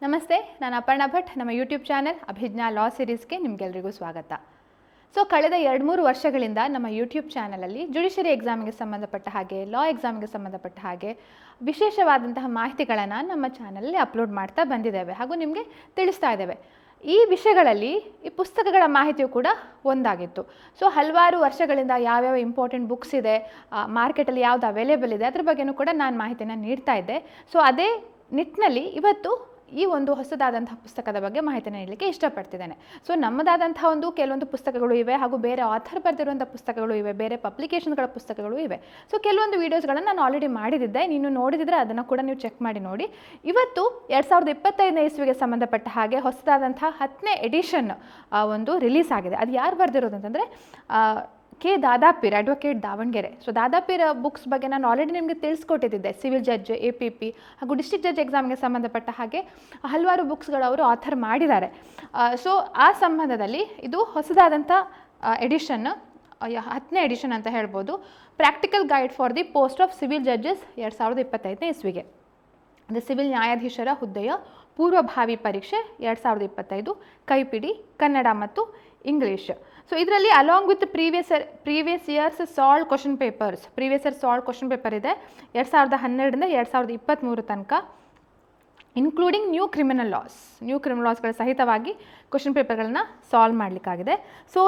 ನಮಸ್ತೆ, ನಾನು ಅಪರ್ಣಾ ಭಟ್. ನಮ್ಮ ಯೂಟ್ಯೂಬ್ ಚಾನೆಲ್ ಅಭಿಜ್ಞಾ ಲಾ ಸೀರೀಸ್ಗೆ ನಿಮಗೆಲ್ಲರಿಗೂ ಸ್ವಾಗತ. ಕಳೆದ 2-3 ವರ್ಷಗಳಿಂದ ನಮ್ಮ ಯೂಟ್ಯೂಬ್ ಚಾನಲಲ್ಲಿ ಜುಡಿಷರಿ ಎಕ್ಸಾಮಿಗೆ ಸಂಬಂಧಪಟ್ಟ ಹಾಗೆ, ಲಾ ಎಕ್ಸಾಮಿಗೆ ಸಂಬಂಧಪಟ್ಟ ಹಾಗೆ ವಿಶೇಷವಾದಂತಹ ಮಾಹಿತಿಗಳನ್ನು ನಮ್ಮ ಚಾನಲಲ್ಲಿ ಅಪ್ಲೋಡ್ ಮಾಡ್ತಾ ಬಂದಿದ್ದೇವೆ ಹಾಗೂ ನಿಮಗೆ ತಿಳಿಸ್ತಾ ಇದ್ದೇವೆ. ಈ ವಿಷಯಗಳಲ್ಲಿ ಈ ಪುಸ್ತಕಗಳ ಮಾಹಿತಿಯು ಕೂಡ ಒಂದಾಗಿತ್ತು. ಹಲವಾರು ವರ್ಷಗಳಿಂದ ಯಾವ್ಯಾವ ಇಂಪಾರ್ಟೆಂಟ್ ಬುಕ್ಸ್ ಇದೆ, ಮಾರ್ಕೆಟಲ್ಲಿ ಯಾವುದು ಅವೈಲೇಬಲ್ ಇದೆ, ಅದ್ರ ಬಗ್ಗೆಯೂ ಕೂಡ ನಾನು ಮಾಹಿತಿಯನ್ನು ನೀಡ್ತಾ ಇದ್ದೆ. ಅದೇ ನಿಟ್ಟಿನಲ್ಲಿ ಇವತ್ತು ಈ ಒಂದು ಹೊಸದಾದಂತಹ ಪುಸ್ತಕದ ಬಗ್ಗೆ ಮಾಹಿತಿಯನ್ನು ನೀಡಲಿಕ್ಕೆ ಇಷ್ಟಪಡ್ತಿದ್ದೇನೆ. ನಮ್ಮದಾದಂಥ ಕೆಲವೊಂದು ಪುಸ್ತಕಗಳು ಇವೆ ಹಾಗೂ ಬೇರೆ ಆಥರ್ ಬರೆದಿರುವಂಥ ಪುಸ್ತಕಗಳು ಇವೆ, ಬೇರೆ ಪಬ್ಲಿಕೇಶನ್ಗಳ ಪುಸ್ತಕಗಳು ಇವೆ. ಕೆಲವೊಂದು ವೀಡಿಯೋಸ್ಗಳನ್ನು ನಾನು ಆಲ್ರೆಡಿ ಮಾಡಿದ್ದೆ, ನೀನು ನೋಡಿದರೆ ಅದನ್ನು ಕೂಡ ನೀವು ಚೆಕ್ ಮಾಡಿ ನೋಡಿ. ಇವತ್ತು 2025ನೇ ಇಸ್ವಿಗೆ ಸಂಬಂಧಪಟ್ಟ ಹಾಗೆ ಹೊಸದಾದಂಥ 10ನೇ ಎಡಿಷನ್ ರಿಲೀಸ್ ಆಗಿದೆ. ಅದು ಯಾರು ಬರೆದಿರೋದು ಅಂತಂದರೆ K Dadapeer, advocate Davanagere. Dadapeer books ಬಗ್ಗೆ ನಾನು ಆಲ್ರೆಡಿ ನಿಮಗೆ ತಿಳಿಸ್ಕೊಟ್ಟಿದ್ದೆ. ಸಿವಿಲ್ ಜಡ್ಜ್, APP ಹಾಗೂ ಡಿಸ್ಟ್ರಿಕ್ಟ್ ಜಡ್ಜ್ ಎಕ್ಸಾಮ್ಗೆ ಸಂಬಂಧಪಟ್ಟ ಹಾಗೆ ಹಲವಾರು ಬುಕ್ಸ್ಗಳು ಅವರು ಆಥರ್ ಮಾಡಿದ್ದಾರೆ. ಆ ಸಂಬಂಧದಲ್ಲಿ ಇದು ಹೊಸದಾದಂಥ ಎಡಿಷನ್, 10ನೇ ಎಡಿಷನ್ ಅಂತ ಹೇಳ್ಬೋದು. Practical guide for the post of civil judges 2025ನೇ ಇಸ್ವಿಗೆ. ಅಂದರೆ ಸಿವಿಲ್ ನ್ಯಾಯಾಧೀಶರ ಹುದ್ದೆಯ ಪೂರ್ವಭಾವಿ ಪರೀಕ್ಷೆ 2025, ಕೈಪಿಡಿ, ಕನ್ನಡ ಮತ್ತು ಇಂಗ್ಲೀಷ್. ಇದರಲ್ಲಿ along with previous years solve question papers, previous year solve question paper ಇದೆ 2012ರಿಂದ 2023 ತನಕ, ಇನ್ಕ್ಲೂಡಿಂಗ್ ನ್ಯೂ ಕ್ರಿಮಿನಲ್ ಲಾಸ್ಗಳ ಸಹಿತವಾಗಿ ಕ್ವಶನ್ ಪೇಪರ್ಗಳನ್ನು ಸಾಲ್ವ್ ಮಾಡಲಿಕ್ಕಾಗಿದೆ.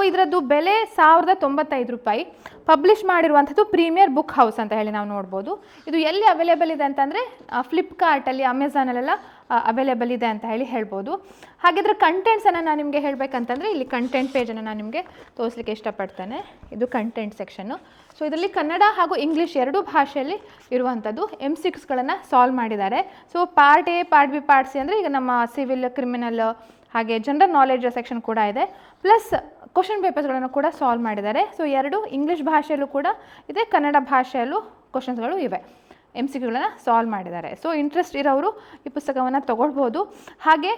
ಇದರದ್ದು ಬೆಲೆ 1095 ರೂಪಾಯಿ. ಪಬ್ಲಿಷ್ ಮಾಡಿರುವಂಥದ್ದು ಪ್ರೀಮಿಯರ್ ಬುಕ್ ಹೌಸ್ ಅಂತ ಹೇಳಿ ನಾವು ನೋಡ್ಬೋದು. ಇದು ಎಲ್ಲಿ ಅವೈಲೇಬಲ್ ಇದೆ ಅಂತಂದರೆ ಫ್ಲಿಪ್ಕಾರ್ಟಲ್ಲಿ, ಅಮೆಝಾನಲ್ಲೆಲ್ಲ ಅವೈಲೇಬಲ್ ಇದೆ ಅಂತ ಹೇಳ್ಬೋದು. ಹಾಗೆ ಇದರ ಕಂಟೆಂಟ್ಸನ್ನು ನಾನು ನಿಮಗೆ ಹೇಳಬೇಕಂತಂದರೆ ಇಲ್ಲಿ ಕಂಟೆಂಟ್ ಪೇಜನ್ನು ನಾನು ನಿಮಗೆ ತೋರಿಸಲಿಕ್ಕೆ ಇಷ್ಟಪಡ್ತೇನೆ. ಇದು ಕಂಟೆಂಟ್ ಸೆಕ್ಷನ್ನು. ಇದರಲ್ಲಿ ಕನ್ನಡ ಹಾಗೂ ಇಂಗ್ಲೀಷ್ ಎರಡೂ ಭಾಷೆಯಲ್ಲಿ ಇರುವಂಥದ್ದು MCQsಗಳನ್ನು ಸಾಲ್ವ್ ಮಾಡಿದ್ದಾರೆ. Part A, part B, part C ಅಂದರೆ ಈಗ ನಮ್ಮ ಸಿವಿಲ್, ಕ್ರಿಮಿನಲ್ ಹಾಗೆ ಜನರಲ್ ನಾಲೆಡ್ಜ್ ಸೆಕ್ಷನ್ ಕೂಡ ಇದೆ. ಪ್ಲಸ್ ಕ್ವಶನ್ ಪೇಪರ್ಸ್ಗಳನ್ನು ಕೂಡ ಸಾಲ್ವ್ ಮಾಡಿದ್ದಾರೆ. ಎರಡು ಇಂಗ್ಲೀಷ್ ಭಾಷೆಯಲ್ಲೂ ಕೂಡ ಇದೆ, ಕನ್ನಡ ಭಾಷೆಯಲ್ಲೂ ಕ್ವಶನ್ಸ್ಗಳು ಇವೆ, MCQಗಳನ್ನು ಸಾಲ್ವ್ ಮಾಡಿದ್ದಾರೆ. ಇಂಟ್ರೆಸ್ಟ್ ಇರೋರು ಈ ಪುಸ್ತಕವನ್ನು ತೊಗೊಳ್ಬೋದು. ಹಾಗೆ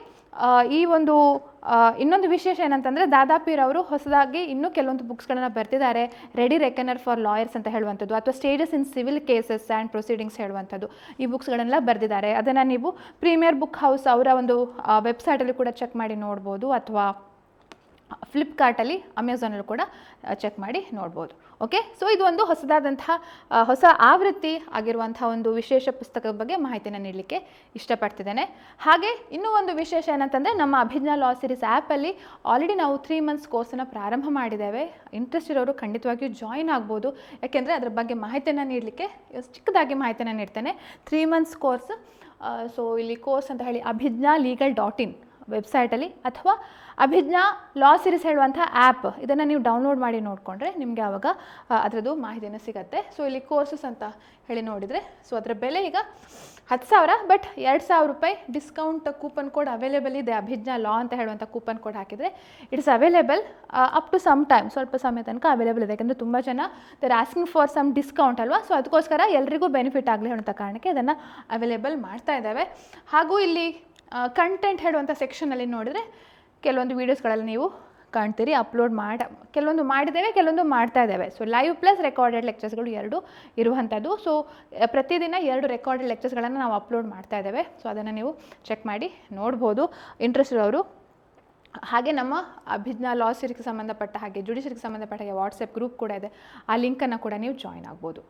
ಈ ಇನ್ನೊಂದು ವಿಶೇಷ ಏನಂತಂದರೆ ದಾದಾಪೀರ್ ಅವರು ಹೊಸದಾಗಿ ಇನ್ನೂ ಕೆಲವೊಂದು ಬುಕ್ಸ್ಗಳನ್ನು ಬರ್ತಿದ್ದಾರೆ. ರೆಡಿ ರೆಕನರ್ ಫಾರ್ ಲಾಯರ್ಸ್ ಅಂತ ಹೇಳುವಂಥದ್ದು, ಅಥವಾ stages in civil cases and proceedings ಹೇಳುವಂಥದ್ದು ಈ ಬುಕ್ಸ್ಗಳನ್ನೆಲ್ಲ ಬರೆದಿದ್ದಾರೆ. ಅದನ್ನು ನೀವು ಪ್ರೀಮಿಯರ್ ಬುಕ್ ಹೌಸ್ ಅವರ ವೆಬ್ಸೈಟಲ್ಲಿ ಕೂಡ ಚೆಕ್ ಮಾಡಿ ನೋಡ್ಬೋದು, ಅಥವಾ ಫ್ಲಿಪ್ಕಾರ್ಟಲ್ಲಿ, ಅಮೆಝಾನಲ್ಲಿ ಕೂಡ ಚೆಕ್ ಮಾಡಿ ನೋಡ್ಬೋದು. ಓಕೆ, ಇದು ಹೊಸದಾದಂತಹ ಹೊಸ ಆವೃತ್ತಿ ಆಗಿರುವಂಥ ವಿಶೇಷ ಪುಸ್ತಕದ ಬಗ್ಗೆ ಮಾಹಿತಿಯನ್ನು ನೀಡಲಿಕ್ಕೆ ಇಷ್ಟಪಡ್ತಿದ್ದೇನೆ. ಹಾಗೆ ಇನ್ನೂ ಒಂದು ವಿಶೇಷ ಏನಂತಂದರೆ ನಮ್ಮ ಅಭಿಜ್ಞಾ ಲಾ ಸೀರೀಸ್ ಆ್ಯಪಲ್ಲಿ ಆಲ್ರೆಡಿ ನಾವು 3 months ಕೋರ್ಸನ್ನು ಪ್ರಾರಂಭ ಮಾಡಿದ್ದೇವೆ. ಇಂಟ್ರೆಸ್ಟ್ ಇರೋರು ಖಂಡಿತವಾಗಿಯೂ ಜಾಯಿನ್ ಆಗ್ಬೋದು. ಯಾಕೆಂದರೆ ಅದರ ಬಗ್ಗೆ ಮಾಹಿತಿಯನ್ನು ನೀಡಲಿಕ್ಕೆ ಚಿಕ್ಕದಾಗಿ ಮಾಹಿತಿಯನ್ನು ನೀಡ್ತೇನೆ. 3 months ಕೋರ್ಸ್. ಇಲ್ಲಿ ಕೋರ್ಸ್ ಅಂತ ಹೇಳಿ abhijnalegal.in ವೆಬ್ಸೈಟಲ್ಲಿ, ಅಥವಾ ಅಭಿಜ್ಞಾ ಲಾ ಸೀರೀಸ್ ಹೇಳುವಂಥ ಆ್ಯಪ್, ಇದನ್ನು ನೀವು ಡೌನ್ಲೋಡ್ ಮಾಡಿ ನೋಡಿಕೊಂಡ್ರೆ ನಿಮಗೆ ಆವಾಗ ಅದರದ್ದು ಮಾಹಿತಿಯನ್ನು ಸಿಗುತ್ತೆ. ಇಲ್ಲಿ ಕೋರ್ಸಸ್ ಅಂತ ಹೇಳಿ ನೋಡಿದರೆ ಅದರ ಬೆಲೆ ಈಗ 10,000, ಬಟ್ 2,000 ರೂಪಾಯಿ ಡಿಸ್ಕೌಂಟ್ ಕೂಪನ್ ಕೋಡ್ ಅವೈಲೇಬಲ್ ಇದೆ. ಅಭಿಜ್ಞಾ ಲಾ ಅಂತ ಹೇಳುವಂಥ ಕೂಪನ್ ಕೋಡ್ ಹಾಕಿದರೆ it's available up to some time, ಸ್ವಲ್ಪ ಸಮಯ ತನಕ ಅವೈಲೇಬಲ್ ಇದೆ. ಯಾಕಂದರೆ ತುಂಬ ಜನ they're asking for some discount ಅಲ್ವಾ. ಅದಕ್ಕೋಸ್ಕರ ಎಲ್ರಿಗೂ ಬೆನಿಫಿಟ್ ಆಗಲಿ ಹೇಳುವಂಥ ಕಾರಣಕ್ಕೆ ಇದನ್ನು ಅವೈಲೇಬಲ್ ಮಾಡ್ತಾ ಇದ್ದಾವೆ. ಹಾಗೂ ಇಲ್ಲಿ ಕಂಟೆಂಟ್ ಹೇಳುವಂಥ ಸೆಕ್ಷನಲ್ಲಿ ನೋಡಿದರೆ ಕೆಲವೊಂದು ವೀಡಿಯೋಸ್ಗಳಲ್ಲಿ ನೀವು ಕಾಣ್ತೀರಿ. ಕೆಲವೊಂದು ಮಾಡಿದ್ದೇವೆ, ಕೆಲವೊಂದು ಮಾಡ್ತಾ ಇದ್ದೇವೆ. ಲೈವ್ ಪ್ಲಸ್ ರೆಕಾರ್ಡೆಡ್ ಲೆಕ್ಚರ್ಸ್ಗಳು ಎರಡು ಇರುವಂಥದ್ದು. ಪ್ರತಿದಿನ 2 ರೆಕಾರ್ಡೆಡ್ ಲೆಕ್ಚರ್ಸ್ಗಳನ್ನು ನಾವು ಅಪ್ಲೋಡ್ ಮಾಡ್ತಾ ಇದ್ದೇವೆ. ಅದನ್ನು ನೀವು ಚೆಕ್ ಮಾಡಿ ನೋಡ್ಬೋದು ಇಂಟ್ರೆಸ್ಟ್ ಇರೋರು. ಹಾಗೆ ನಮ್ಮ ಅಭಿಜ್ಞಾ ಲಾ ಸೀರೀಸ್ಗೆ ಸಂಬಂಧಪಟ್ಟ ಹಾಗೆ, ಜುಡಿಷರಿಗೆ ಸಂಬಂಧಪಟ್ಟ ಹಾಗೆ ವಾಟ್ಸಪ್ ಗ್ರೂಪ್ ಕೂಡ ಇದೆ. ಆ ಲಿಂಕನ್ನು ಕೂಡ ನೀವು ಜಾಯ್ನ್ ಆಗ್ಬೋದು.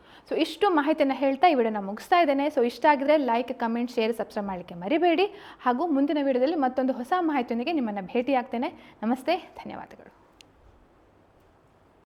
ಇಷ್ಟು ಮಾಹಿತಿಯನ್ನು ಹೇಳ್ತಾ ಈ ವಿಡಿಯೋನ ಮುಗಿಸ್ತಾ ಇದ್ದೇನೆ. ಇಷ್ಟ ಆಗಿದ್ರೆ ಲೈಕ್, ಕಮೆಂಟ್, ಶೇರ್, ಸಬ್ಸ್ಕ್ರೈಬ್ ಮಾಡಲಿಕ್ಕೆ ಮರಿಬೇಡಿ. ಹಾಗೂ ಮುಂದಿನ ವಿಡಿಯೋದಲ್ಲಿ ಮತ್ತೊಂದು ಹೊಸ ಮಾಹಿತಿಯೊಂದಿಗೆ ನಿಮ್ಮನ್ನು ಭೇಟಿ ಆಗ್ತೇನೆ. ನಮಸ್ತೆ, ಧನ್ಯವಾದಗಳು.